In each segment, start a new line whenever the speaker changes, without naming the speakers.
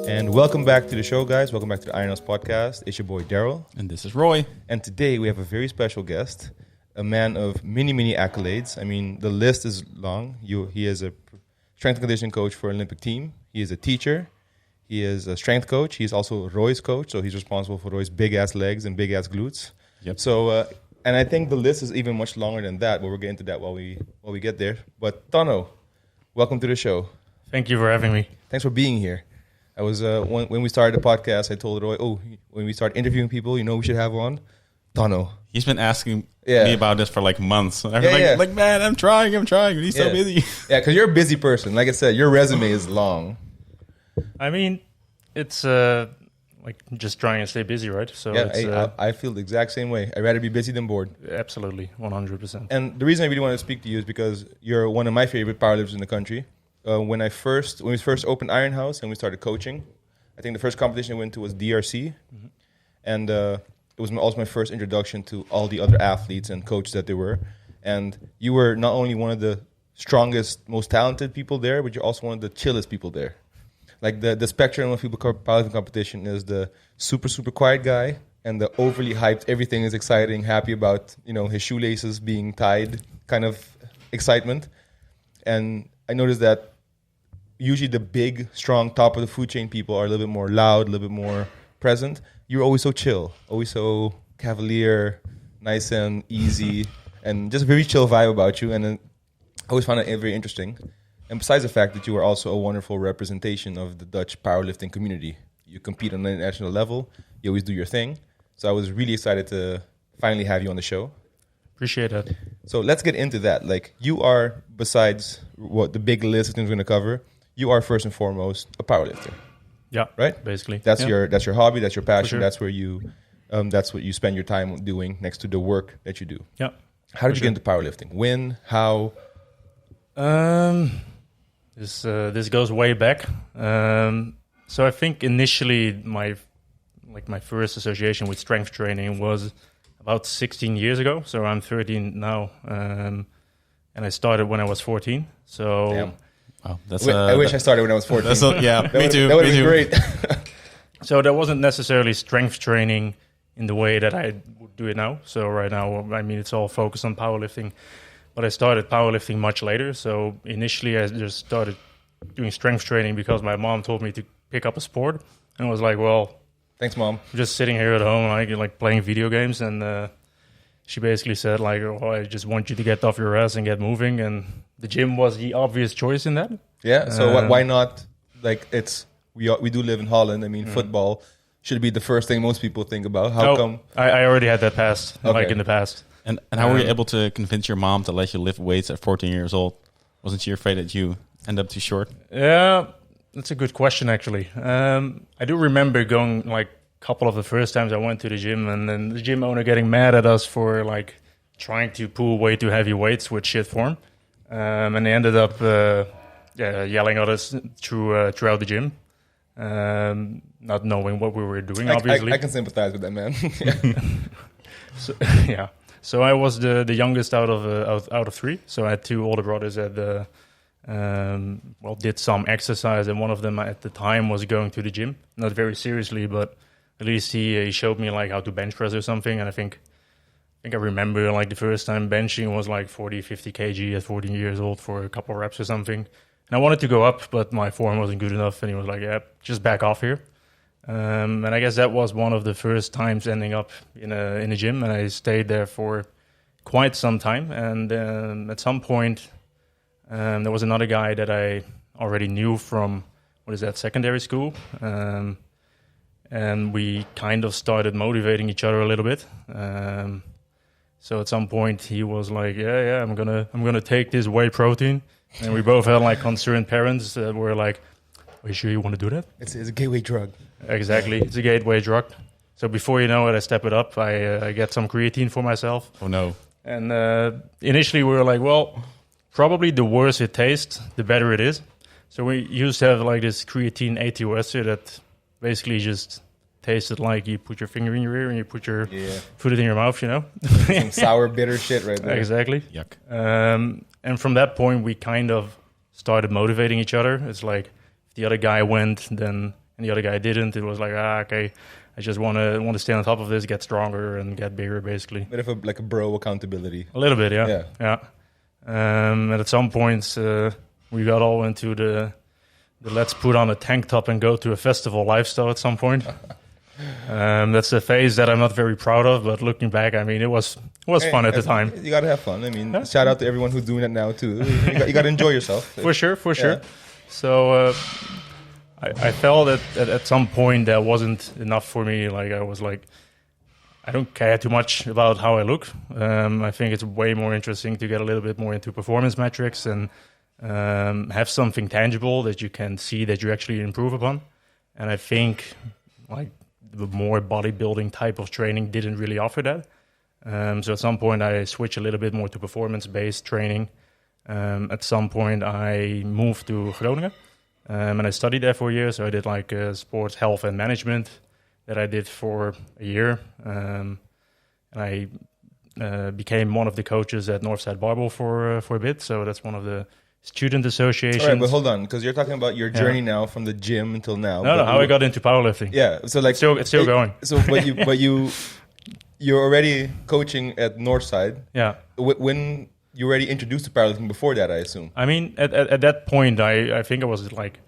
And welcome back to the show, guys. Welcome back to the Iron House podcast. It's your boy, Daryl.
And this is Roy.
And today we have a very special guest, a man of many, many accolades. I mean, the list is long. He is a strength and conditioning coach for an Olympic team. He is a teacher. He is a strength coach. He's also Roy's coach, so he's responsible for Roy's big-ass legs and big-ass glutes.
Yep.
So, and I think the list is even much longer than that, but we'll get into that while we get there. But Tanno, welcome to the show.
Thank you for having me.
Thanks for being here. I was when we started the podcast, I told Roy, when we start interviewing people, we should have on Tanno.
He's been asking me about this for like months. I'm like, man, I'm trying. He's so busy.
Yeah, because you're a busy person. Like I said, your resume is long.
I mean, it's like just trying to stay busy, right? So
yeah, I feel the exact same way. I'd rather be busy than bored.
Absolutely, 100%.
And the reason I really want to speak to you is because you're one of my favorite powerlifters in the country. When we first opened Iron House and we started coaching, I think the first competition I went to was DRC. Mm-hmm. And it was also my first introduction to all the other athletes and coaches that there were. And you were not only one of the strongest, most talented people there, but you're also one of the chillest people there. Like the spectrum of people powerlifting competition is the super, super quiet guy and the overly hyped, everything is exciting, happy about, his shoelaces being tied kind of excitement. And I noticed that usually the big, strong, top of the food chain people are a little bit more loud, a little bit more present. You're always so chill, always so cavalier, nice and easy, and just a very chill vibe about you. And then I always found it very interesting. And besides the fact that you are also a wonderful representation of the Dutch powerlifting community. You compete on an international level. You always do your thing. So I was really excited to finally have you on the show.
Appreciate that.
So let's get into that. Like, you are, besides what the big list of things we're going to cover, you are first and foremost a powerlifter.
Yeah,
right.
Basically,
that's your hobby. That's your passion.
Sure.
That's where you, that's what you spend your time doing next to the work that you do.
Yeah.
How did you get into powerlifting? When? How?
This goes way back. So I think initially my first association with strength training was about 16 years ago. So I'm 13 now, and I started when I was 14. So.
Damn.
Wow,
I wish I started when I was 14.
Me too.
That would have been great.
So that wasn't necessarily strength training in the way that I would do it now. So right now, I mean, it's all focused on powerlifting. But I started powerlifting much later. So initially, I just started doing strength training because my mom told me to pick up a sport. And I was like, well...
Thanks, Mom.
I'm just sitting here at home, like playing video games. And she basically said, like, oh, I just want you to get off your ass and get moving. And the gym was the obvious choice in that.
Yeah, so why not? Like, we do live in Holland. I mean, football should be the first thing most people think about. How come?
I already had that past, like in the past.
And how were you able to convince your mom to let you lift weights at 14 years old? Wasn't she afraid that you end up too short?
Yeah, that's a good question, actually. I do remember going, like, a couple of the first times I went to the gym, and then the gym owner getting mad at us for, like, trying to pull way too heavy weights with shit form. And they ended up yelling at us throughout the gym, not knowing what we were doing, obviously.
I can sympathize with that, man.
Yeah. So I was the youngest out of three. So I had two older brothers that did some exercise, and one of them at the time was going to the gym, not very seriously, but at least he showed me like how to bench press or something. And I think I remember like the first time benching was like 40, 50 kg at 14 years old for a couple reps or something. And I wanted to go up, but my form wasn't good enough. And he was like, yeah, just back off here. And I guess that was one of the first times ending up in a gym, and I stayed there for quite some time. And at some point, there was another guy that I already knew from secondary school, and we kind of started motivating each other a little bit. So at some point, he was like, "Yeah, I'm gonna take this whey protein," and we both had like concerned parents that were like, "Are you sure you want to do that?"
It's a gateway drug.
Exactly. It's a gateway drug. So before you know it, I step it up. I get some creatine for myself.
Oh, no.
And initially we were like, well, probably the worse it tastes, the better it is. So we used to have like this creatine ATOS that basically just tasted like you put your finger in your ear and you put put it in your mouth, you know?
Some sour, bitter shit right there.
Exactly.
Yuck.
and from that point, we kind of started motivating each other. It's like if the other guy went, then and the other guy didn't. It was like, okay, I just want to stay on top of this, get stronger, and get bigger, basically.
Bit of a bro accountability.
A little bit, yeah. And at some points, we got all into the let's put on a tank top and go to a festival lifestyle at some point. That's a phase that I'm not very proud of, but looking back, I mean, it was fun at the time.
You got to have fun. I mean, shout out to everyone who's doing it now, too. You got to enjoy yourself.
For sure. So I felt that at some point that wasn't enough for me. Like, I was like, I don't care too much about how I look. I think it's way more interesting to get a little bit more into performance metrics and have something tangible that you can see that you actually improve upon. And I think like the more bodybuilding type of training didn't really offer that. So at some point I switched a little bit more to performance-based training. At some point I moved to Groningen and I studied there for a year. So I did like sports health and management that I did for a year. And I became one of the coaches at Northside Barbell for a bit. So that's one of the student associations.
All right, but hold on, because you're talking about your journey now from the gym until now.
No, how I got into powerlifting.
Yeah, so like
it's still going.
So, but you're already coaching at Northside.
Yeah.
When you already introduced to powerlifting before that, I assume.
I mean, at that point, I think I was like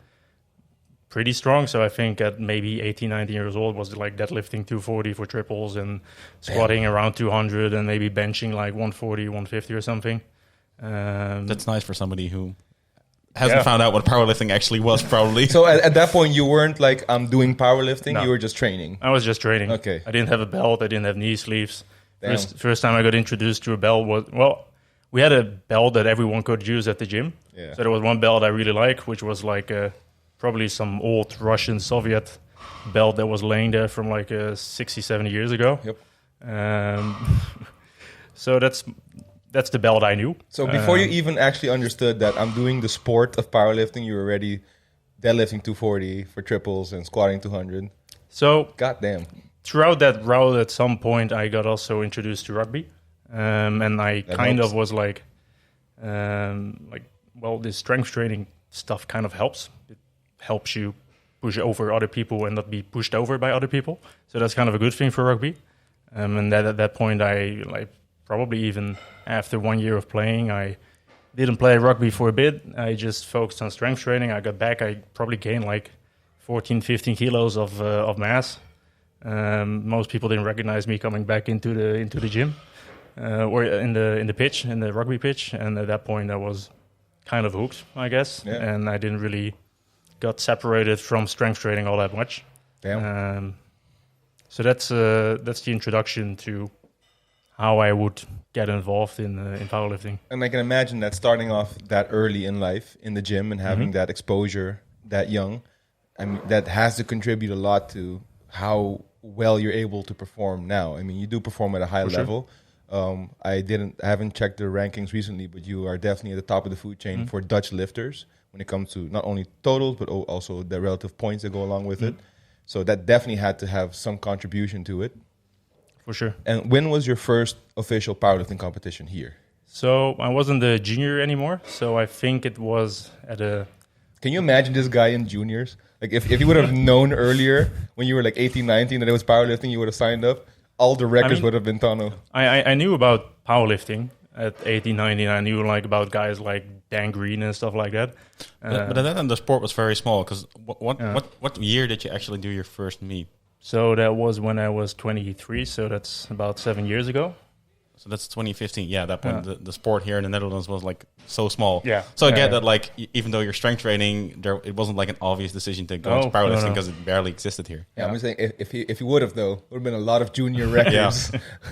pretty strong. So I think at maybe 18, 19 years old was like deadlifting 240 for triples and squatting around 200 and maybe benching like 140, 150 or something.
That's nice for somebody who hasn't found out what powerlifting actually was, probably.
So at that point, you weren't like, I'm doing powerlifting,
No.
You were just training.
I was just training.
Okay.
I didn't have a belt. I didn't have knee sleeves.
Damn.
First time I got introduced to a belt was, we had a belt that everyone could use at the gym.
Yeah.
So there was one belt I really liked, which was like probably some old Russian Soviet belt that was laying there from like 60, 70 years ago.
Yep.
So that's the belt I knew.
So before you even actually understood that I'm doing the sport of powerlifting, you were already deadlifting 240 for triples and squatting 200.
So
goddamn.
Throughout that route, at some point, I got also introduced to rugby. And I
That
kind
helps.
of was like, this strength training stuff kind of helps. It helps you push over other people and not be pushed over by other people. So that's kind of a good thing for rugby. And at that point, I like probably even after 1 year of playing, I didn't play rugby for a bit. I just focused on strength training. I got back. I probably gained like 14, 15 kilos of mass. Most people didn't recognize me coming back into the gym. Or in the pitch, in the rugby pitch, and at that point I was kind of hooked, I guess, and I didn't really got separated from strength training all that much.
Damn.
So that's the introduction to how I would get involved in powerlifting.
And I can imagine that starting off that early in life in the gym and having that exposure that young, I mean, that has to contribute a lot to how well you're able to perform now. I mean, you do perform at a high level. I haven't checked the rankings recently, but you are definitely at the top of the food chain for Dutch lifters when it comes to not only totals, but also the relative points that go along with it. So that definitely had to have some contribution to it.
For sure.
And when was your first official powerlifting competition here?
So I wasn't a junior anymore, so I think it was at a...
Can you imagine this guy in juniors? Like if you would have known earlier when you were like 18, 19 that it was powerlifting, you would have signed up. All the records would have been Tanno.
I knew about powerlifting at 18, 19. I knew like about guys like Dan Green and stuff like that.
But at that time, the sport was very small. Because what year did you actually do your first meet?
So that was when I was 23. So that's about 7 years ago.
So that's 2015. Yeah, at that point, the sport here in the Netherlands was like so small.
Yeah.
So I get that, like, even though you're strength training, it wasn't like an obvious decision to go into powerlifting because it barely existed here.
Yeah, I'm just saying if he would have though, would have been a lot of junior records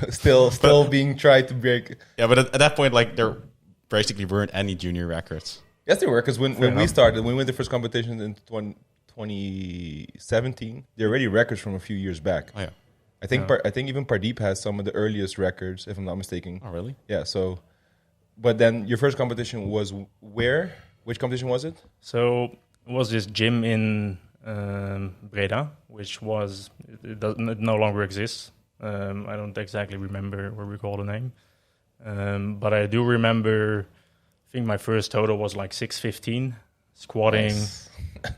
still being tried to break.
Yeah, but at that point, like, there basically weren't any junior records.
Yes, there were, because when we started, when we went to the first competition in 2017, there were already records from a few years back.
Oh yeah.
I think even Pardeep has some of the earliest records, if I'm not mistaken.
Oh really?
Yeah. So, but then your first competition was where? Which competition was it?
So it was this gym in Breda, which it no longer exists. I don't exactly remember what we call the name, but I do remember think my first total was like 615, squatting
Nice.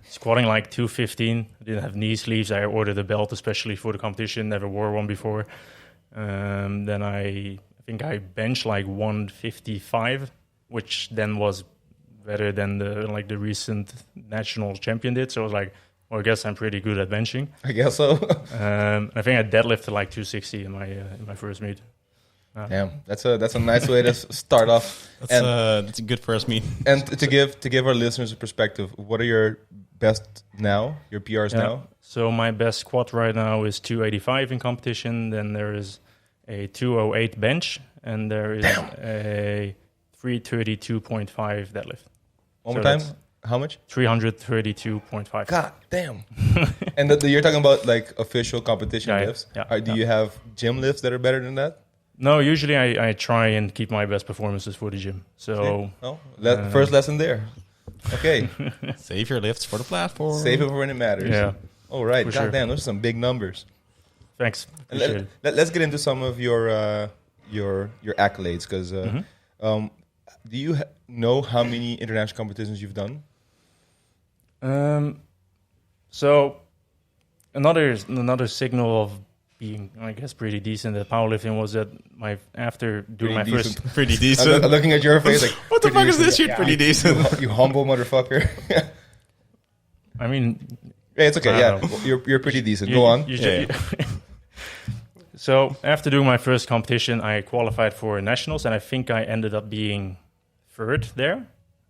squatting like 215. I didn't have knee sleeves. I ordered a belt especially for the competition. Never wore one before. Then I think I benched like 155, which then was better than the recent national champion did. So I was like, well, I guess I'm pretty good at benching.
I guess so.
I think I deadlifted like 260 in my first meet.
Damn, that's a nice way to start off.
That's a good first meet.
And to give our listeners a perspective, what are your best now? Your PRs now?
So my best squat right now is 285 in competition. Then there is a 208 bench, and there is a 332.5 deadlift.
One
So
more time.
that's
How much?
332.5.
God damn. And you're talking about like official competition
Yeah,
lifts.
yeah,
Do you have gym lifts that are better than that?
No, usually I try and keep my best performances for the gym. So
No. First lesson there. Okay.
Save your lifts for the platform.
Save it for when it matters.
yeah,
All right.
For
God
sure.
damn, those are some big numbers.
thanks.
And
Appreciate it.
let's get into some of your accolades, because do you know how many international competitions you've done?
So another signal of being, I guess, pretty decent at powerlifting was that after doing my
Pretty
first,
decent.
Pretty
I'm
decent.
looking at your face like,
What the
pretty
fuck is this
decent.
shit? Pretty decent.
You humble motherfucker.
I mean,
Yeah, it's okay.
I
Yeah,
don't know.
you're pretty decent. Go on.
So after doing my first competition, I qualified for nationals, and I think I ended up being third there.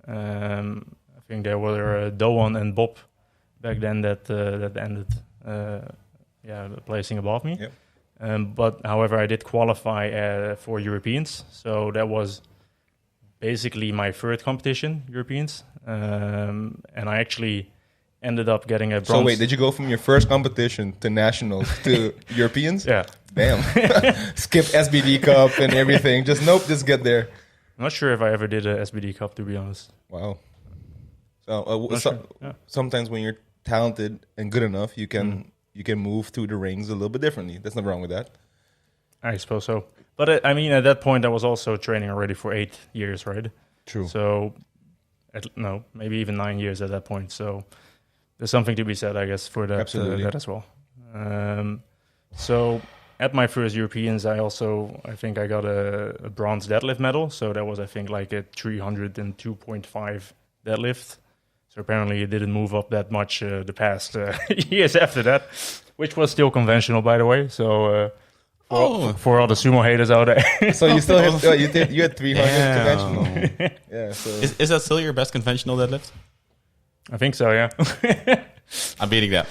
I think there were Doan and Bob back then that ended, placing above me.
Yep.
But however, I did qualify for Europeans, so that was basically my third competition, Europeans, and I actually ended up getting a bronze.
So wait, did you go from your first competition to nationals to Europeans?
Yeah.
Damn. Skip SBD Cup and everything. Just get there.
I'm not sure if I ever did a SBD Cup, to be honest.
Wow. So,
Not sure. Yeah.
sometimes when you're talented and good enough, you can move through the rings a little bit differently. There's nothing wrong with that.
I suppose so. But I mean, at that point, I was also training already for 8 years, right?
True.
So, maybe even 9 years at that point. So, there's something to be said, I guess, for that,
Absolutely.
that as well. So, at my first Europeans, I think I got a bronze deadlift medal. So, that was, I think, like a 302.5 deadlift. So, apparently, it didn't move up that much the past years after that, which was still conventional, by the way. So, for all the sumo haters out there.
So you still you had 300
Damn.
conventional. Yeah. So
Is that still your best conventional deadlift?
I think so, yeah.
I'm beating that.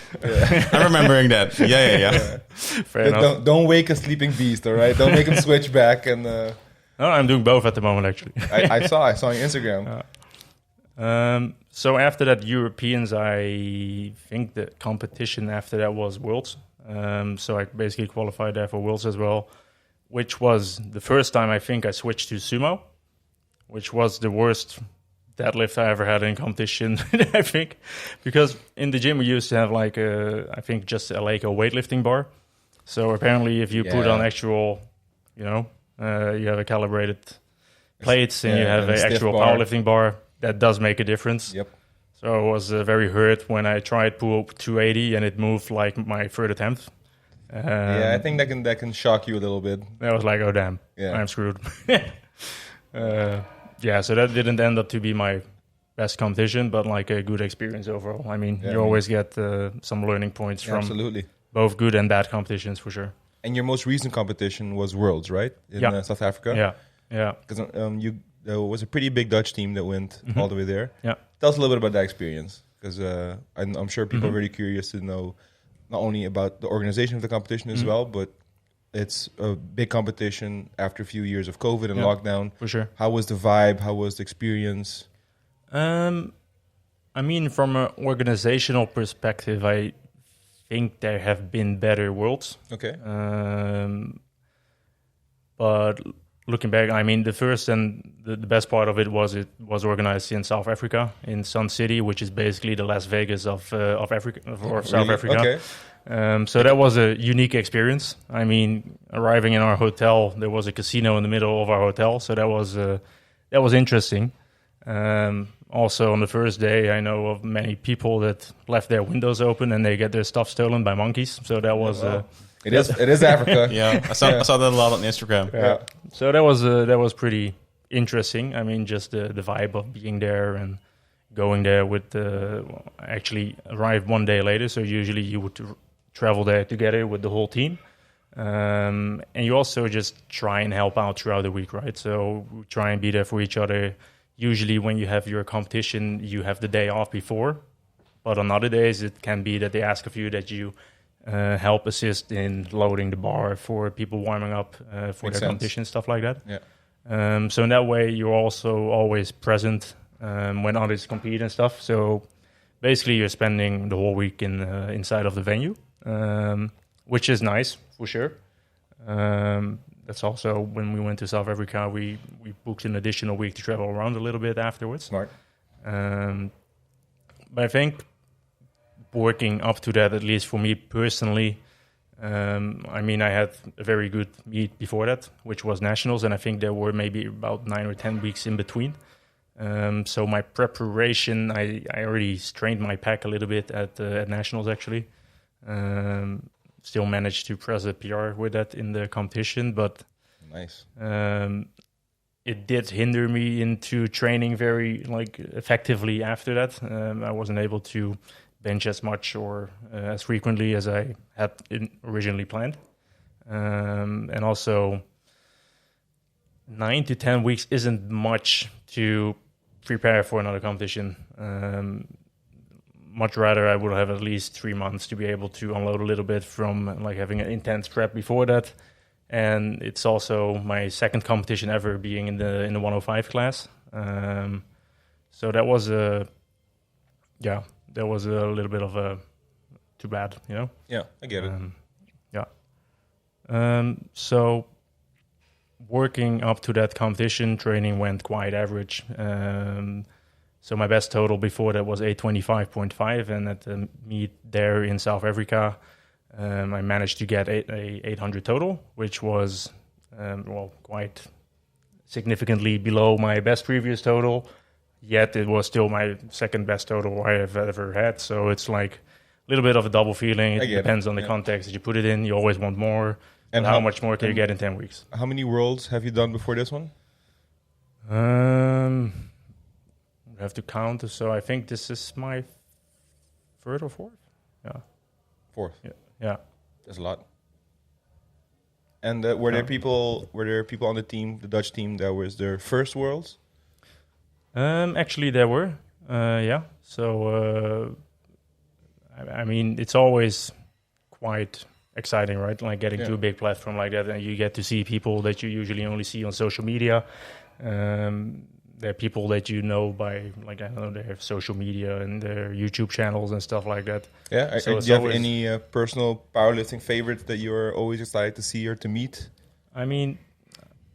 I'm remembering that. Yeah.
Fair enough.
don't wake a sleeping beast. All right. Don't make him switch back. And
No, I'm doing both at the moment, actually.
I saw on Instagram.
So after that Europeans, I think the competition after that was Worlds. So I basically qualified there for Worlds as well, which was the first time I think I switched to sumo, which was the worst deadlift I ever had in competition, I think. Because in the gym we used to have like I think just a weightlifting bar. So apparently if you put on actual, you have a calibrated plates and you have
and a
an
stiff
actual
bar.
powerlifting bar, that does make a difference.
Yep.
So I was very hurt when I tried pull up 280 and it moved like my third attempt.
I think that can shock you a little bit.
I was like, oh damn,
Yeah.
I'm screwed. So that didn't end up to be my best competition, but like a good experience overall. I mean, you always get some learning points from
Absolutely.
both good and bad competitions for sure.
And your most recent competition was Worlds, right? In South Africa.
Yeah.
Because there was a pretty big Dutch team that went all the way there.
Yeah.
Tell us a little bit about that experience, because I'm sure people are very curious to know not only about the organization of the competition as well, but it's a big competition after a few years of COVID and lockdown.
For sure.
How was the vibe? How was the experience?
I mean, from an organizational perspective, I think there have been better Worlds.
Okay.
But looking back, I mean, the first and the best part of it was organized in South Africa, in Sun City, which is basically the Las Vegas of Africa or South Africa.
Okay.
So that was a unique experience. I mean, arriving in our hotel, there was a casino in the middle of our hotel, so that was interesting. Also, on the first day, I know of many people that left their windows open and they get their stuff stolen by monkeys. So that was
it is Africa.
Yeah, I saw that a lot on Instagram.
yeah. So that was pretty interesting. I mean, just the vibe of being there and going there with actually arrived one day later. So usually you would travel there together with the whole team. And you also just try and help out throughout the week, right? So we try and be there for each other. Usually when you have your competition, you have the day off before. But on other days, it can be that they ask of you that you help assist in loading the bar for people warming up for their competition, stuff like that.
Yeah.
So in that way, you're also always present when others compete and stuff. So basically, you're spending the whole week inside of the venue, which is nice for sure. That's also when we went to South Africa, we booked an additional week to travel around a little bit afterwards.
Smart.
But I think working up to that, at least for me personally, I mean, I had a very good meet before that, which was nationals, and I think there were maybe about 9 or 10 weeks in between. So my preparation, I already strained my pack a little bit at nationals actually. Still managed to press a PR with that in the competition, but
nice.
It did hinder me into training very effectively after that. I wasn't able to bench as much or as frequently as I had originally planned. And also 9 to 10 weeks isn't much to prepare for another competition. Much rather I would have at least 3 months to be able to unload a little bit from having an intense prep before that. And it's also my second competition ever being in the 105 class. So that was a little bit of a too bad, you know?
Yeah, I get it.
So working up to that competition, training went quite average. So my best total before that was 825.5, and at the meet there in South Africa, I managed to get a 800 total, which was quite significantly below my best previous total. Yet it was still my second best total I have ever had. So it's like a little bit of a double feeling. It depends on the context that you put it in. You always want more. And how much more can you get in 10 weeks?
How many worlds have you done before this one?
I have to count. So I think this is my third or fourth. Yeah.
Fourth.
Yeah.
That's a lot. And were there people on the team, the Dutch team, that was their first worlds?
Actually, there were. Yeah. So I mean, it's always quite exciting, right? Like getting to a big platform like that, and you get to see people that you usually only see on social media. There are people that you know by, their social media and their YouTube channels and stuff like that.
Yeah.
So
do you have any personal powerlifting favorites that you are always excited to see or to meet?
I mean,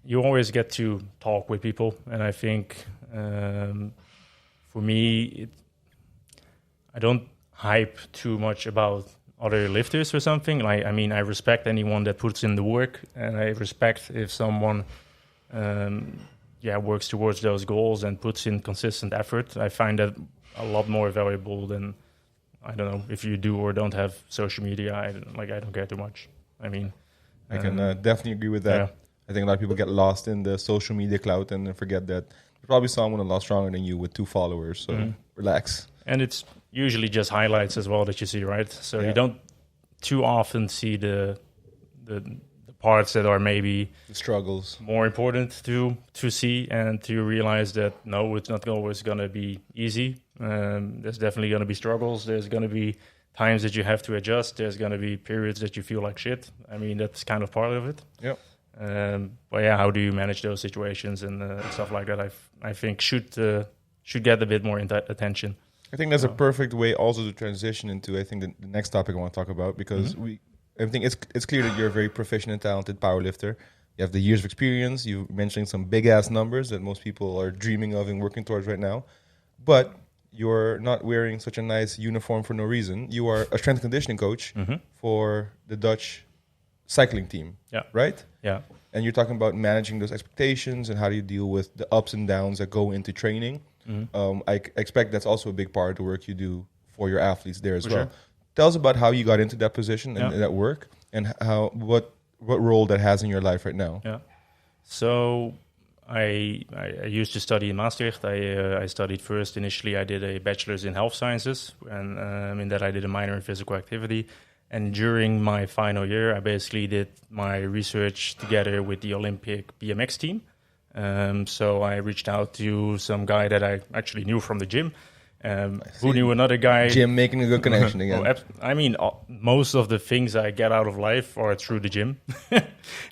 you always get to talk with people, and I think for me, I don't hype too much about other lifters or something. I respect anyone that puts in the work, and I respect if someone works towards those goals and puts in consistent effort. I find that a lot more valuable than, I don't know, if you do or don't have social media. I don't care too much. I mean,
I can definitely agree with that. Yeah. I think a lot of people get lost in the social media cloud and forget that there's probably someone a lot stronger than you with 2 followers. So relax.
And it's usually just highlights as well that you see, right? So you don't too often see the parts that are maybe
the struggles
more important to see, and to realize that no, it's not always going to be easy. There's definitely going to be struggles. There's going to be times that you have to adjust. There's going to be periods that you feel like shit. I mean, that's kind of part of it.
Yeah.
But how do you manage those situations and stuff like that? I think should get a bit more attention.
I think that's a perfect way also to transition into the next topic I want to talk about, because everything it's clear that you're a very proficient and talented powerlifter. You have the years of experience. You're mentioning some big ass numbers that most people are dreaming of and working towards right now. But you're not wearing such a nice uniform for no reason. You are a strength and conditioning coach for the Dutch cycling team.
Yeah.
Right?
Yeah.
And you're talking about managing those expectations and how do you deal with the ups and downs that go into training. I expect that's also a big part of the work you do for your athletes there as
For
well.
sure.
Tell us about how you got into that position and
Yeah.
that work, and what role that has in your life right now.
Yeah. So I used to study in Maastricht. I studied first. Initially, I did a bachelor's in health sciences, and in that I did a minor in physical activity. And during my final year, I basically did my research together with the Olympic BMX team. So I reached out to some guy that I actually knew from the gym, who knew another guy.
Jim making a good connection again.
I mean, most of the things I get out of life are through the gym,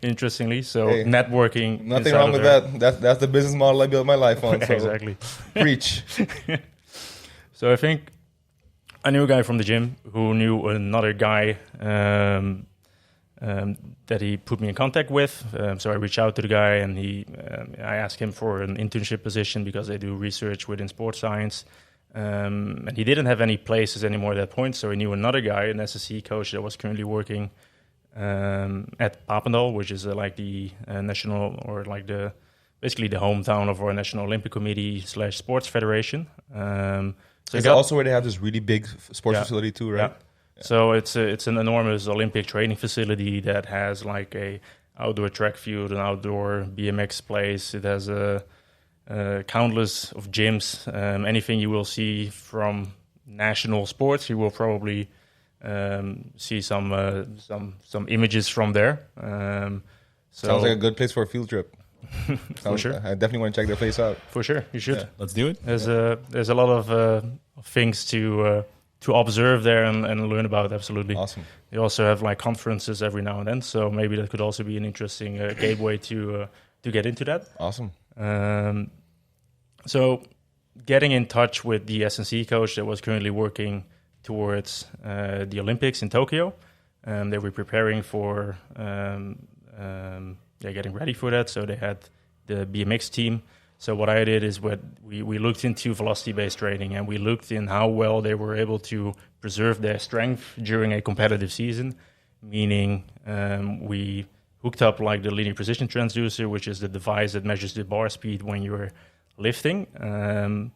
interestingly. So
Hey,
networking.
Nothing wrong with that. That's the business model I built my life on. So
Exactly.
Preach.
So I think I knew a guy from the gym who knew another guy that he put me in contact with. So I reached out to the guy, and I asked him for an internship position because I do research within sports science. And he didn't have any places anymore at that point, so he knew another guy, an SSC coach that was currently working at Papendal, which is like the national, or like basically the hometown of our National Olympic Committee / Sports Federation. So
It's also where they have this really big sports facility too, right?
Yeah. So it's an enormous Olympic training facility that has like a outdoor track field, an outdoor BMX place. It has countless of gyms. Anything you will see from national sports, you will probably see some images from there.
Sounds like a good place for a field trip.
For sure.
I definitely want to check their place out.
For sure, you should.
Yeah.
Let's do it.
There's a lot of things to observe there and learn about. Absolutely.
Awesome.
They also have like conferences every now and then, so maybe that could also be an interesting gateway to get into that.
Awesome.
So getting in touch with the SNC coach that was currently working towards the Olympics in Tokyo. They were preparing for getting ready for that. So they had the BMX team. So what I did is we looked into velocity-based training, and we looked in how well they were able to preserve their strength during a competitive season, meaning we hooked up like the linear precision transducer, which is the device that measures the bar speed when you're lifting. And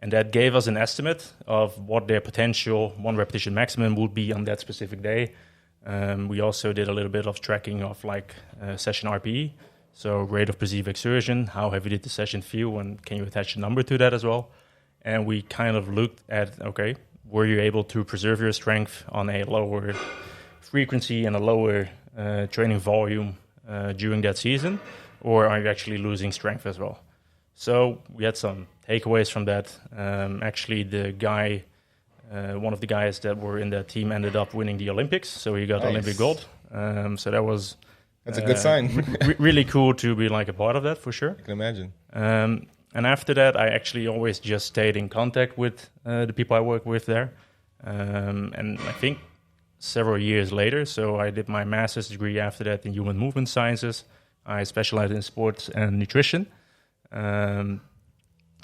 that gave us an estimate of what their potential one repetition maximum would be on that specific day. We also did a little bit of tracking of like session RPE, so rate of perceived exertion, how heavy did the session feel, and can you attach a number to that as well? And we kind of looked at, okay, were you able to preserve your strength on a lower frequency and a lower training volume during that season, or are you actually losing strength as well? So we had some takeaways from that. Actually, the guy, one of the guys that were in that team ended up winning the Olympics, so he got
Nice.
Olympic gold. So that was
That's a good sign.
really cool to be like a part of that, for sure.
I can imagine.
And after that, I actually always just stayed in contact with the people I work with there. And I think several years later, so I did my master's degree after that in human movement sciences. I specialized in sports and nutrition. And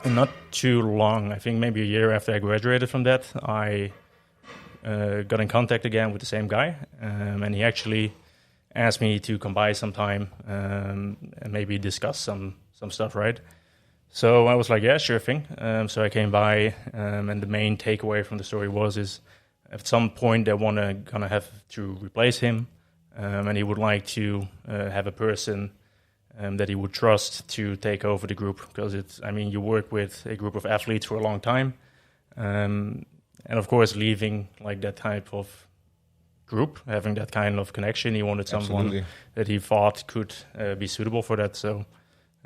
not too long, I think maybe a year after I graduated from that, I got in contact again with the same guy. And he actually asked me to come by sometime and maybe discuss some stuff, right? So I was like, yeah, sure thing. So I came by, and the main takeaway from the story is at some point they're gonna have to replace him, and he would like to have a person that he would trust to take over the group, because you work with a group of athletes for a long time, and of course leaving like that type of group, having that kind of connection, he wanted someone
Absolutely.
that he thought could be suitable for that. So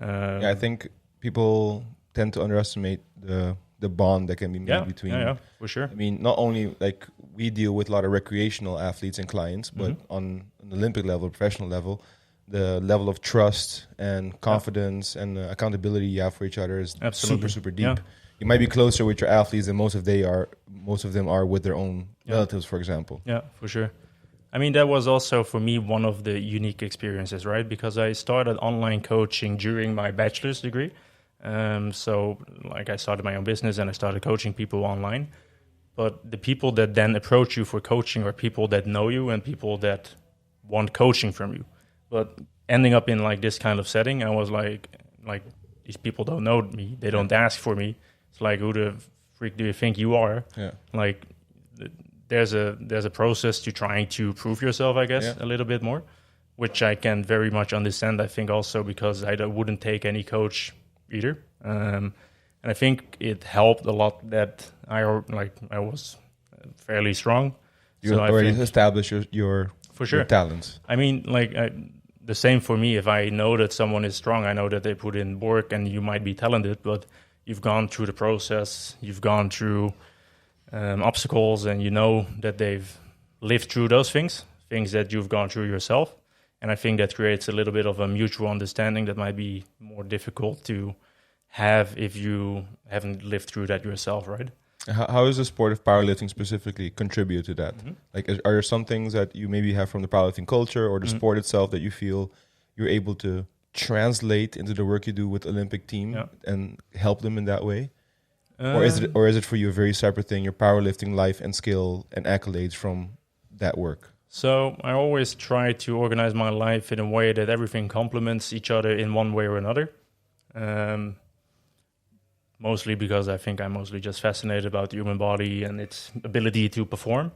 I think people tend to underestimate the bond that can be made between.
Yeah, for sure.
I mean, not only like we deal with a lot of recreational athletes and clients, but on an Olympic level, professional level, the level of trust and confidence and accountability you have for each other is
Absolutely.
super deep.
Yeah.
You might be closer with your athletes than most of them are with their own relatives, for example.
Yeah, for sure. I mean, that was also for me one of the unique experiences, right? Because I started online coaching during my bachelor's degree. So like I started my own business and I started coaching people online. But the people that then approach you for coaching are people that know you and people that want coaching from you. But ending up in like this kind of setting, I was like these people don't know me. They don't ask for me. It's like, who the freak do you think you are?
Yeah.
Like, there's a process to trying to prove yourself, I guess, a little bit more, which I can very much understand. I think also because I wouldn't take any coach either, and I think it helped a lot that I was fairly strong.
You already established your
for sure
your talents.
I mean, like, the same for me. If I know that someone is strong, I know that they put in work, and you might be talented, but you've gone through the process, you've gone through obstacles, and you know that they've lived through those things that you've gone through yourself. And I think that creates a little bit of a mutual understanding that might be more difficult to have if you haven't lived through that yourself, right?
How does the sport of powerlifting specifically contribute to that?
Mm-hmm.
Like, are there some things that you maybe have from the powerlifting culture or the sport itself that you feel you're able to translate into the work you do with Olympic team and help them in that way? Or is it for you a very separate thing, your powerlifting life and skill and accolades from that work?
So I always try to organize my life in a way that everything complements each other in one way or another. Mostly because I think I'm mostly just fascinated about the human body and its ability to perform.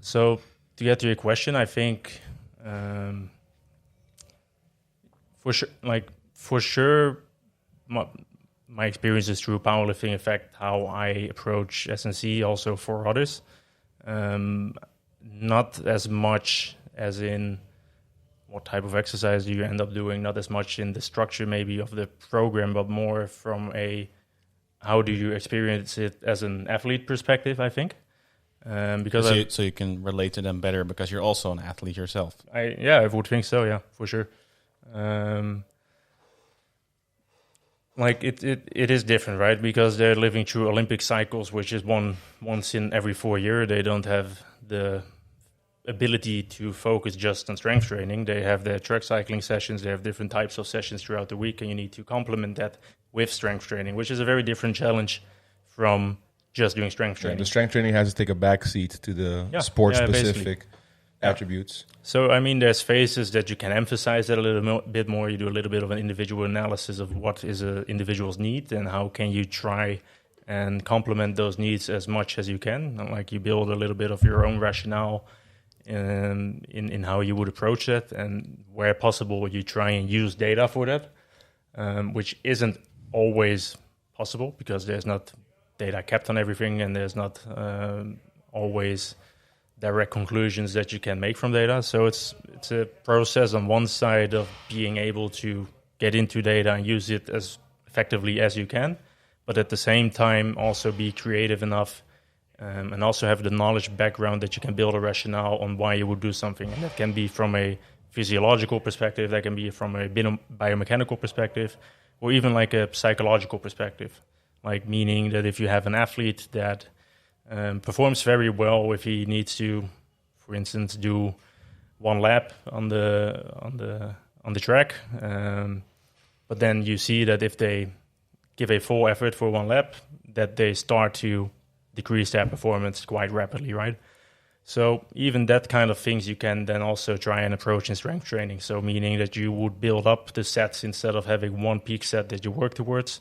So to get to your question, I think for sure, my experiences through powerlifting affect how I approach SNC also for others. Not as much as in what type of exercise do you end up doing, not as much in the structure maybe of the program, but more from how do you experience it as an athlete perspective, I think. Because
so you can relate to them better because you're also an athlete yourself.
I would think so, yeah, for sure. Like it is different, right? Because they're living through Olympic cycles, which is once in every 4 years. They don't have the ability to focus just on strength training. They have their track cycling sessions. They have different types of sessions throughout the week, and you need to complement that with strength training, which is a very different challenge from just doing strength training.
The strength training has to take a back seat to the sport-specific attributes.
So, I mean, there's phases that you can emphasize that a little bit more. You do a little bit of an individual analysis of what is an individual's need and how can you try and complement those needs as much as you can. Like, you build a little bit of your own rationale in how you would approach that, and where possible, you try and use data for that, which isn't always possible because there's not data kept on everything, and there's not always direct conclusions that you can make from data. So it's a process on one side of being able to get into data and use it as effectively as you can, but at the same time also be creative enough and also have the knowledge background that you can build a rationale on why you would do something. And that can be from a physiological perspective, that can be from a biomechanical perspective, or even like a psychological perspective. Like, meaning that if you have an athlete that performs very well, if he needs to, for instance, do one lap on the track, but then you see that if they give a full effort for one lap, that they start to decrease their performance quite rapidly, right? So even that kind of things you can then also try and approach in strength training. So meaning that you would build up the sets instead of having one peak set that you work towards.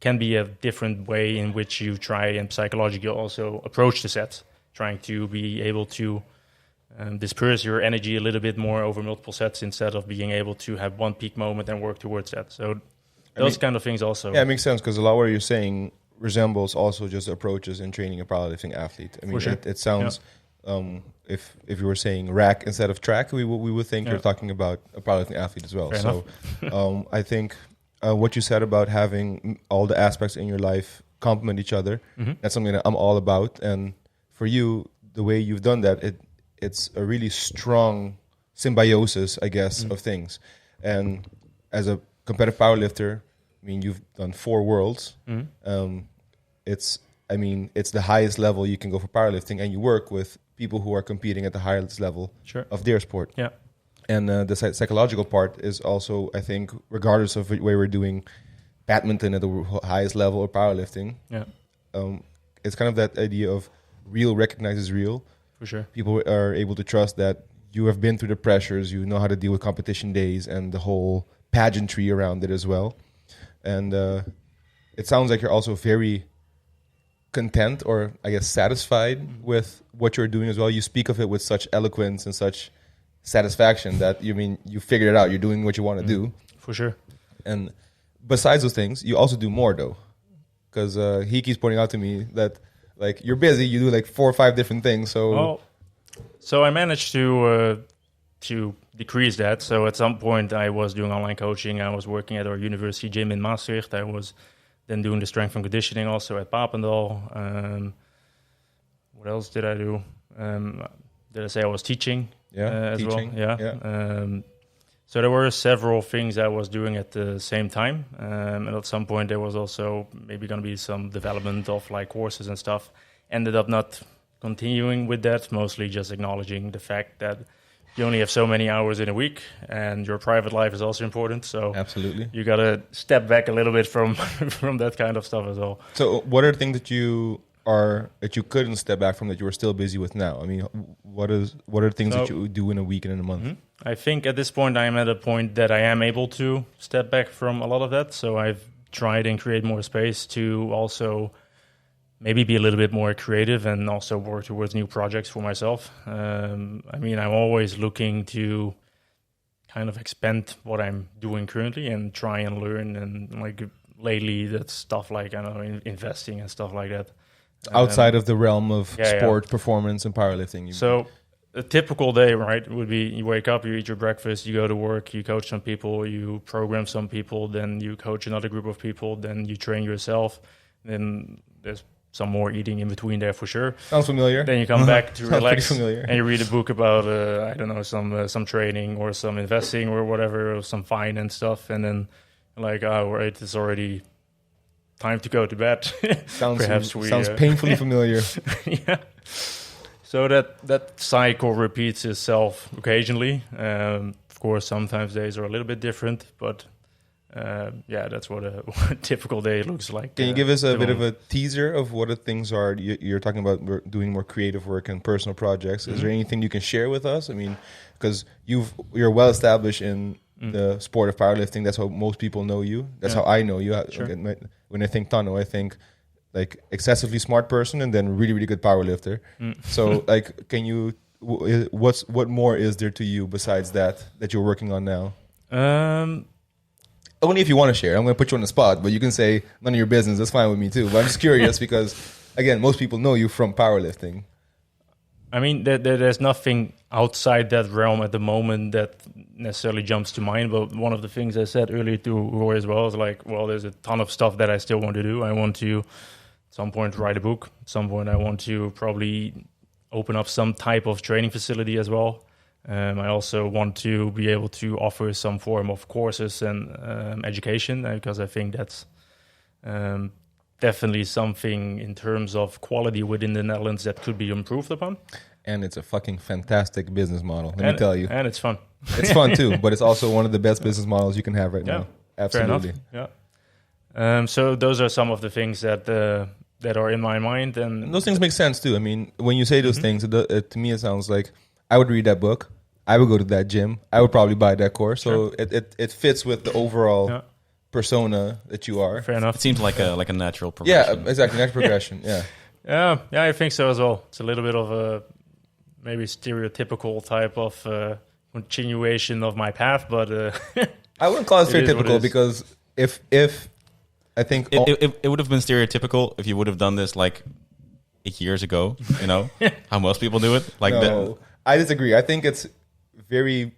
Can be a different way in which you try and psychologically also approach the sets, trying to be able to disperse your energy a little bit more over multiple sets instead of being able to have one peak moment and work towards that. So those kind of things also.
Yeah, it makes sense because a lot of what you're saying resembles also just approaches in training a powerlifting athlete. I mean, it sounds, if you were saying rack instead of track, we would think you're talking about a powerlifting athlete as well. So I think what you said about having all the aspects in your life complement each other, that's something that I'm all about. And for you, the way you've done that, it's a really strong symbiosis, I guess, of things. And as a competitive powerlifter, I mean, you've done 4 worlds. It's the highest level you can go for powerlifting, and you work with people who are competing at the highest level of their sport. Yeah. And the psychological part is also, I think, regardless of where we're doing badminton at the highest level or powerlifting, it's kind of that idea of real recognizes real.
For sure.
People are able to trust that you have been through the pressures, you know how to deal with competition days and the whole pageantry around it as well. and it sounds like you're also very content, or I guess satisfied with what you're doing as well. You speak of it with such eloquence and such satisfaction that you figured it out. You're doing what you want to do.
For sure.
And besides those things, you also do more though, because he keeps pointing out to me that like you're busy. You do like 4 or 5 different things.
So I managed to decrease that. So at some point I was doing online coaching. I was working at our university gym in Maastricht. I was then doing the strength and conditioning also at Papendal. What else did I do? Did I say I was teaching? As
teaching.
Well? Yeah. So there were several things I was doing at the same time. And at some point there was also maybe going to be some development of like courses and stuff. Ended up not continuing with that, mostly just acknowledging the fact that you only have so many hours in a week, and your private life is also important. So
absolutely,
you got to step back a little bit from from that kind of stuff as well.
So what are the things that you couldn't step back from that you were still busy with now? I mean, what are the things that you do in a week and in a month?
I think at this point I am at a point that I am able to step back from a lot of that. So I've tried and create more space to also maybe be a little bit more creative and also work towards new projects for myself. I'm always looking to kind of expand what I'm doing currently and try and learn. And like lately, that's stuff like, I don't know, investing and stuff like that.
Outside of the realm of sport, performance, and powerlifting.
So a typical day, right, would be you wake up, you eat your breakfast, you go to work, you coach some people, you program some people, then you coach another group of people, then you train yourself. Then there's some more eating in between there for sure.
Sounds familiar.
Then you come back to relax
and
you read a book about I don't know, some trading or some investing or whatever, or some finance stuff, and then like, oh right, it's already time to go to bed.
Sounds painfully familiar.
Yeah. So that cycle repeats itself occasionally. Of course, sometimes days are a little bit different, but that's what a typical day looks like.
Can you give us a bit of a teaser of what the things are? You're talking about doing more creative work and personal projects. Is there anything you can share with us? I mean, because you're well established in the sport of powerlifting. That's how most people know you. That's how I know you.
Sure.
When I think Tanno, I think like excessively smart person and then really, really good powerlifter. So like, can you, what more is there to you besides that you're working on now? Only if you want to share. I'm going to put you on the spot, but you can say none of your business. That's fine with me too. But I'm just curious because, again, most people know you from powerlifting.
I mean, there's nothing outside that realm at the moment that necessarily jumps to mind. But one of the things I said earlier to Roy as well is like, well, there's a ton of stuff that I still want to do. I want to, at some point, write a book. At some point, I want to probably open up some type of training facility as well. I also want to be able to offer some form of courses and education, because I think that's definitely something in terms of quality within the Netherlands that could be improved upon.
And it's a fucking fantastic business model, let me tell you.
And it's fun.
It's fun too, but it's also one of the best business models you can have right now. Absolutely.
Yeah. So those are some of the things that are in my mind. And
those things make sense too. I mean, when you say those things, to me it sounds like I would read that book. I would go to that gym. I would probably buy that course. So it fits with the overall persona that you are.
Fair enough.
It seems like a natural progression.
Yeah, exactly. Natural progression. Yeah.
Yeah, I think so as well. It's a little bit of a maybe stereotypical type of continuation of my path, but
I wouldn't call it stereotypical because if I think
it would have been stereotypical if you would have done this like 8 years ago. You know how most people do it. Like
no, I disagree. I think it's very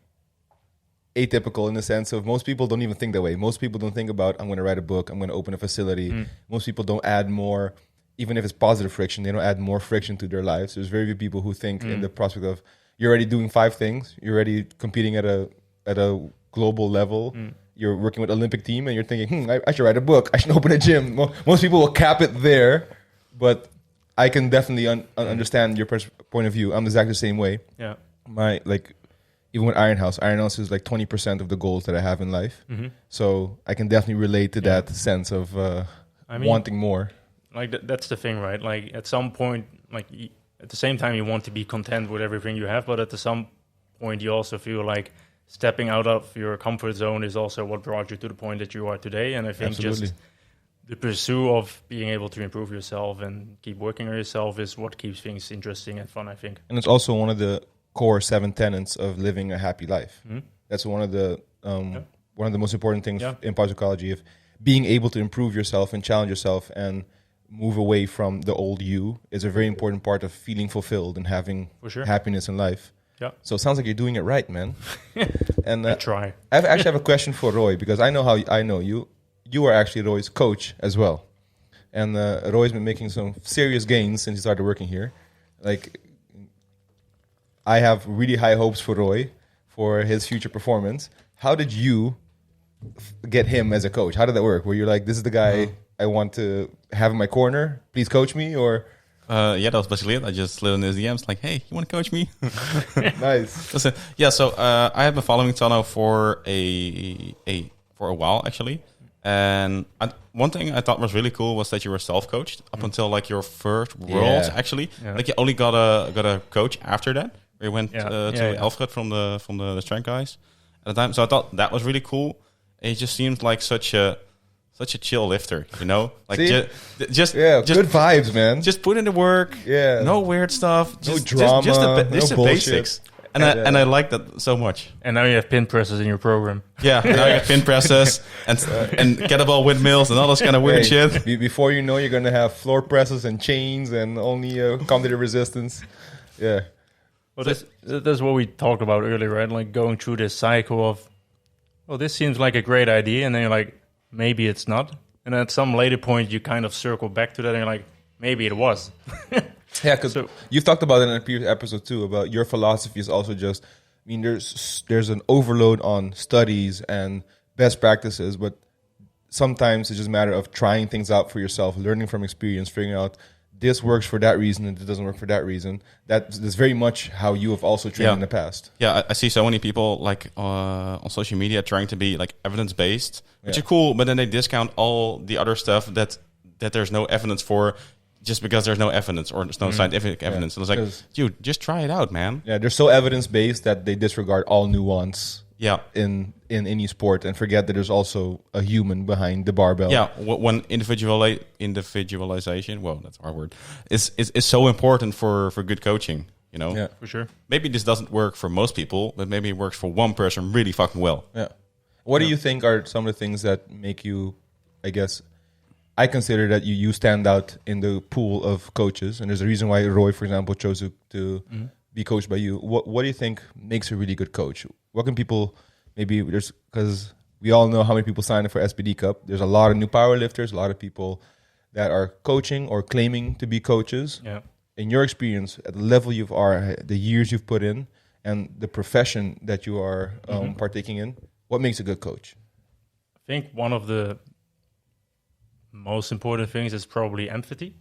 atypical in the sense of most people don't even think that way. Most people don't think about, I'm going to write a book, I'm going to open a facility. Most people don't add more, even if it's positive friction, they don't add more friction to their lives. There's very few people who think in the prospect of, you're already doing 5 things, you're already competing at a global level, you're working with Olympic team, and you're thinking, I should write a book, I should open a gym. Most people will cap it there, but I can definitely understand your point of view. I'm exactly the same way.
Yeah.
Even with Iron House is like 20% of the goals that I have in life. So I can definitely relate to that sense of wanting more.
Like that's the thing, right? Like at some point, like at the same time, you want to be content with everything you have, but at some point, you also feel like stepping out of your comfort zone is also what brought you to the point that you are today. And I think just the pursuit of being able to improve yourself and keep working on yourself is what keeps things interesting and fun, I think.
And it's also one of the core 7 tenets of living a happy life.
Mm-hmm.
That's one of the most important things in positive psychology, of being able to improve yourself and challenge yourself and move away from the old you is a very important part of feeling fulfilled and having happiness in life.
Yeah.
So it sounds like you're doing it right, man. And
I try.
I actually have a question for Roy, because I know how I know you. You are actually Roy's coach as well. And Roy's been making some serious gains since he started working here. Like, I have really high hopes for Roy for his future performance. How did you get him as a coach? How did that work? Were you like, this is the guy I want to have in my corner, please coach me? Or
that was basically it. I just slid in his DMs like, hey, you want to coach me?
Nice.
Listen, so I have been following Tanno for a while, actually. And one thing I thought was really cool was that you were self-coached up until like your first Worlds, actually. Yeah. Like you only got a coach after that. We went to Alfred from the strength guys at the time. So I thought that was really cool. He just seemed like such a chill lifter, you know? Like just
good vibes, man.
Just put in the work.
Yeah.
No weird stuff.
No drama.
Just
no
the basics. And I like that so much.
And now you have pin presses in your program.
Yeah, now you have pin presses and kettlebell windmills and all this kind of weird shit.
Before you know, you're going to have floor presses and chains and only cognitive resistance. Yeah.
Well, that's what we talked about earlier, right? Like going through this cycle of, well, this seems like a great idea. And then you're like, maybe it's not. And at some later point, you kind of circle back to that and you're like, maybe it was.
Yeah, because you've talked about it in a previous episode too, about your philosophy is also just, I mean, there's an overload on studies and best practices, but sometimes it's just a matter of trying things out for yourself, learning from experience, figuring out this works for that reason and it doesn't work for that reason. That's very much how you have also trained in the past.
Yeah, I see so many people like on social media trying to be like evidence-based, which is cool, but then they discount all the other stuff that there's no evidence for, just because there's no evidence or there's no scientific evidence. And it's like, dude, just try it out, man. Yeah,
they're so evidence-based that they disregard all nuance in any sport and forget that there's also a human behind the barbell.
Yeah, when individualization, well, that's our word, is so important for good coaching, you know?
Yeah, for sure.
Maybe this doesn't work for most people, but maybe it works for one person really fucking well.
Yeah. What do you think are some of the things that make you, I guess, I consider that you stand out in the pool of coaches, and there's a reason why Roy, for example, chose to be coached by you. What do you think makes a really good coach? What can people, maybe there's, because we all know how many people sign up for SPD Cup. There's a lot of new powerlifters, a lot of people that are coaching or claiming to be coaches.
Yeah.
In your experience, at the level you are, the years you've put in, and the profession that you are partaking in, what makes a good coach?
I think one of the most important things is probably empathy.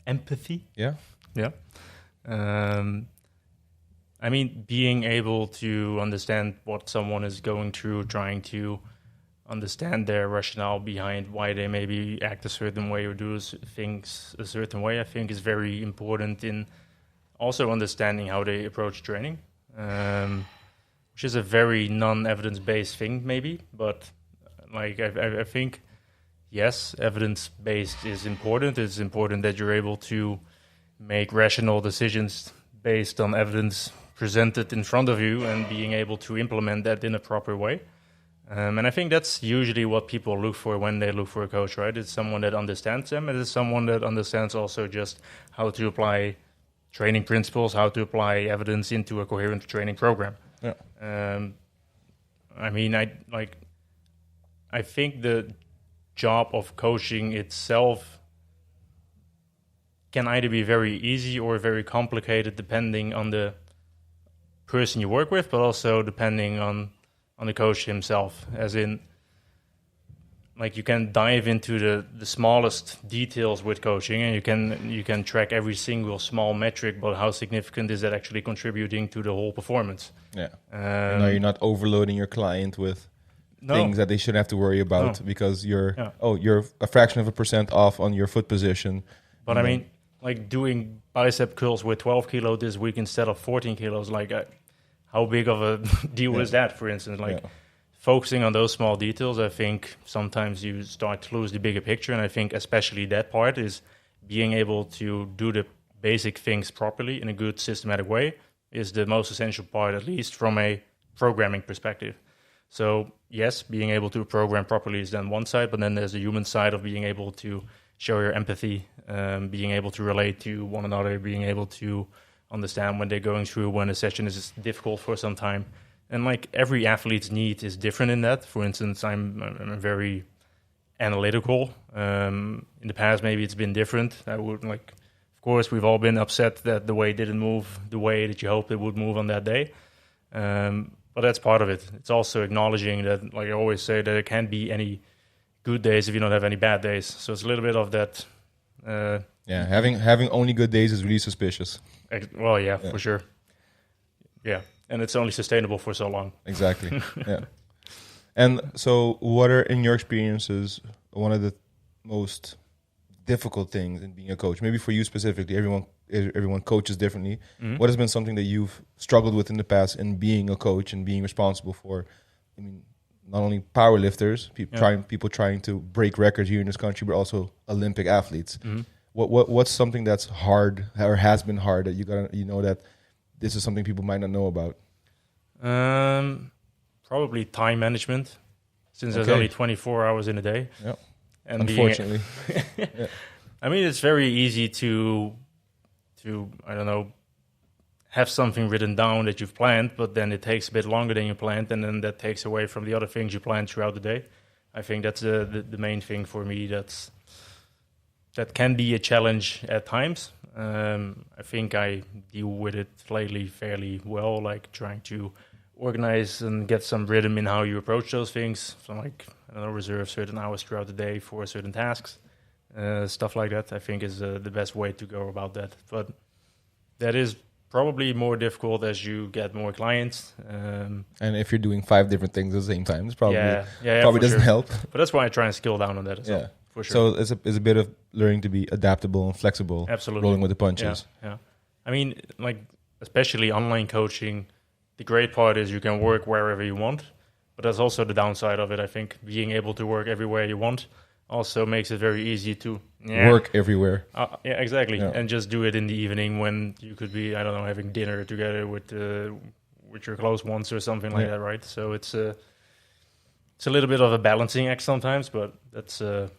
Empathy.
Yeah.
Yeah. I mean, being able to understand what someone is going through, trying to understand their rationale behind why they maybe act a certain way or do things a certain way, I think is very important in also understanding how they approach training, which is a very non-evidence-based thing maybe, but like I think, yes, evidence-based is important. It's important that you're able to make rational decisions based on evidence presented in front of you and being able to implement that in a proper way. And I think that's usually what people look for when they look for a coach, right? It's someone that understands them. It is someone that understands also just how to apply training principles, how to apply evidence into a coherent training program.
Yeah.
I mean, I think the job of coaching itself can either be very easy or very complicated depending on the person you work with, but also depending on the coach himself, as in, like, you can dive into the smallest details with coaching, and you can track every single small metric, but how significant is that actually contributing to the whole performance?
Yeah. You're not overloading your client with things that they shouldn't have to worry about because you're a fraction of a percent off on your foot position.
But I mean, like doing bicep curls with 12 kilo this week instead of 14 kilos, like how big of a deal is that, for instance? Like focusing on those small details, I think sometimes you start to lose the bigger picture. And I think especially that part is being able to do the basic things properly in a good systematic way is the most essential part, at least from a programming perspective. So yes, being able to program properly is then one side, but then there's the human side of being able to show your empathy, being able to relate to one another, being able to understand when they're going through when a session is difficult for some time. And like every athlete's need is different in that. For instance, I'm very analytical. In the past, maybe it's been different. I would like, of course, we've all been upset that the weight didn't move the way that you hoped it would move on that day. But that's part of it. It's also acknowledging that, like I always say, that there can't be any good days if you don't have any bad days. So it's a little bit of that.
Having only good days is really suspicious.
For sure. Yeah, and it's only sustainable for so long.
Exactly. Yeah. And so, what are, in your experiences, one of the most difficult things in being a coach? Maybe for you specifically, everyone coaches differently. Mm-hmm. What has been something that you've struggled with in the past in being a coach and being responsible for? I mean, not only powerlifters, people trying to break records here in this country, but also Olympic athletes. Mm-hmm. What's something that's hard or has been hard that you know that this is something people might not know about?
Probably time management, since there's only 24 hours in a day.
Yeah.
And
unfortunately.
I mean, it's very easy to I don't know, have something written down that you've planned, but then it takes a bit longer than you planned, and then that takes away from the other things you planned throughout the day. I think that's the main thing for me. That can be a challenge at times. I think I deal with it lately fairly well, like trying to organize and get some rhythm in how you approach those things. So like, I don't know, reserve certain hours throughout the day for certain tasks, stuff like that. I think is the best way to go about that. But that is probably more difficult as you get more clients.
And if you're doing 5 different things at the same time, it's probably doesn't help.
But that's why I try and scale down on that as well. For sure.
So it's a bit of learning to be adaptable and flexible.
Absolutely.
Rolling with the punches.
Yeah. I mean, like, especially online coaching, the great part is you can work wherever you want, but that's also the downside of it. I think being able to work everywhere you want also makes it very easy to
work everywhere.
Exactly. Yeah. And just do it in the evening when you could be, I don't know, having dinner together with your close ones or something like that, right? So it's a little bit of a balancing act sometimes, but that's the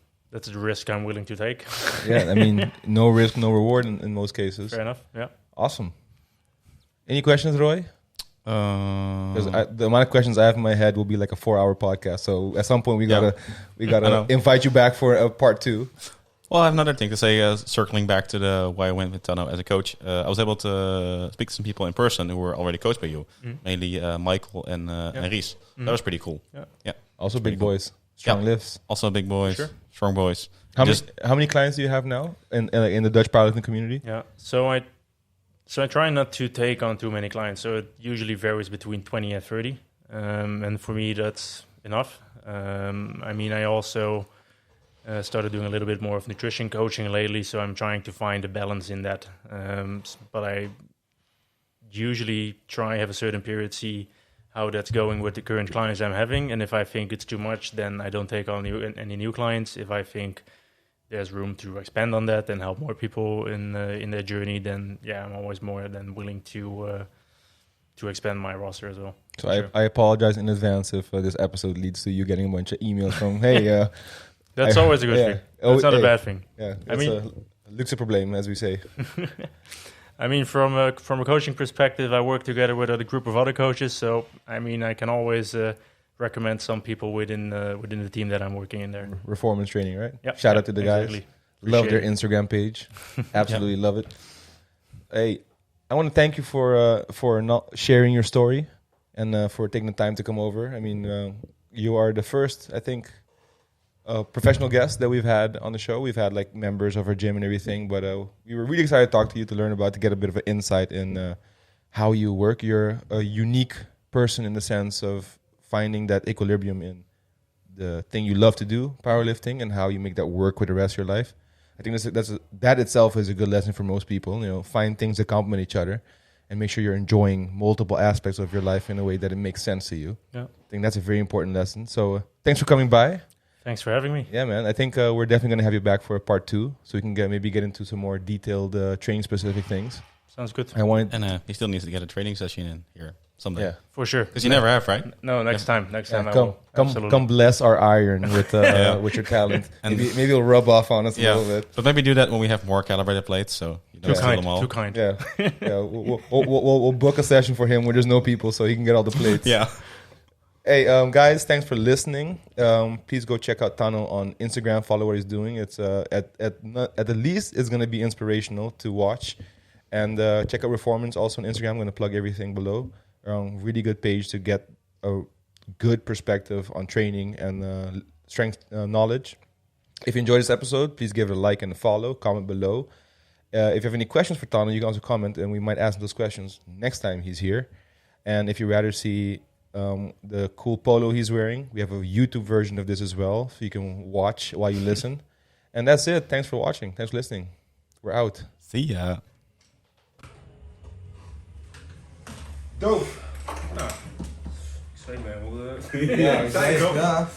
risk I'm willing to take.
I mean, no risk, no reward in most cases.
Fair enough. Yeah.
Awesome. Any questions, Roy? Because the amount of questions I have in my head will be like a 4-hour podcast. So at some point we gotta invite you back for a part 2.
Well, I have another thing to say. Circling back to why I went with Tanno as a coach, I was able to speak to some people in person who were already coached by you, mainly Michael and Ries. That was pretty cool. Yeah.
Also big boys, strong lifts.
Also big boys, strong boys.
How many clients do you have now in the Dutch powerlifting community?
Yeah. So I try not to take on too many clients. So it usually varies between 20 and 30. And for me, that's enough. I mean, I also started doing a little bit more of nutrition coaching lately. So I'm trying to find a balance in that. But I usually try have a certain period, see how that's going with the current clients I'm having. And if I think it's too much, then I don't take on any new clients. If I think there's room to expand on that and help more people in their journey, then I'm always more than willing to expand my roster as well.
So I apologize in advance if this episode leads to you getting a bunch of emails from, hey...
that's always a good thing. That's not a bad thing.
Yeah, it's a luxe probleem, as we say.
I mean, from a coaching perspective, I work together with a group of other coaches, so I mean, I can always... recommend some people within the team that I'm working in there.
Performance training, right?
Yep.
Shout out to the guys. Love their Instagram page. Absolutely love it. Hey, I want to thank you for not sharing your story and for taking the time to come over. I mean, you are the first, I think, professional guest that we've had on the show. We've had like members of our gym and everything, but we were really excited to talk to you, to get a bit of an insight in how you work. You're a unique person in the sense of finding that equilibrium in the thing you love to do, powerlifting, and how you make that work with the rest of your life. I think that itself is a good lesson for most people. Find things that complement each other. and make sure you're enjoying multiple aspects of your life in a way that it makes sense to you.
Yeah.
I think that's a very important lesson. So thanks for coming by.
Thanks for having me.
Yeah, man. I think we're definitely going to have you back for a part 2, so we can maybe get into some more detailed training specific things.
Sounds good.
And he still needs to get a training session in here someday.
Yeah,
for sure.
Because you never have, right?
No, next time. Next time I
come,
will.
come,
Absolutely.
come bless our iron with with your talent.
And
maybe it'll rub off on us a little bit.
But maybe do that when we have more calibrated plates, so you don't steal them all.
Too kind.
Yeah, yeah. We'll book a session for him where there's no people, so he can get all the plates.
Yeah.
Hey, guys, thanks for listening. Please go check out Tanno on Instagram. Follow what he's doing. It's at the least, it's going to be inspirational to watch. And check out Reformance also on Instagram. I'm going to plug everything below. Really good page to get a good perspective on training and strength knowledge. If you enjoyed this episode, please give it a like and a follow. Comment below. If you have any questions for Tanno, you can also comment, and we might ask those questions next time he's here. And if you rather see the cool polo he's wearing, we have a YouTube version of this as well, so you can watch while you listen. And that's it. Thanks for watching. Thanks for listening. We're out.
See ya.
Dope.
Zeg maar,
Ja,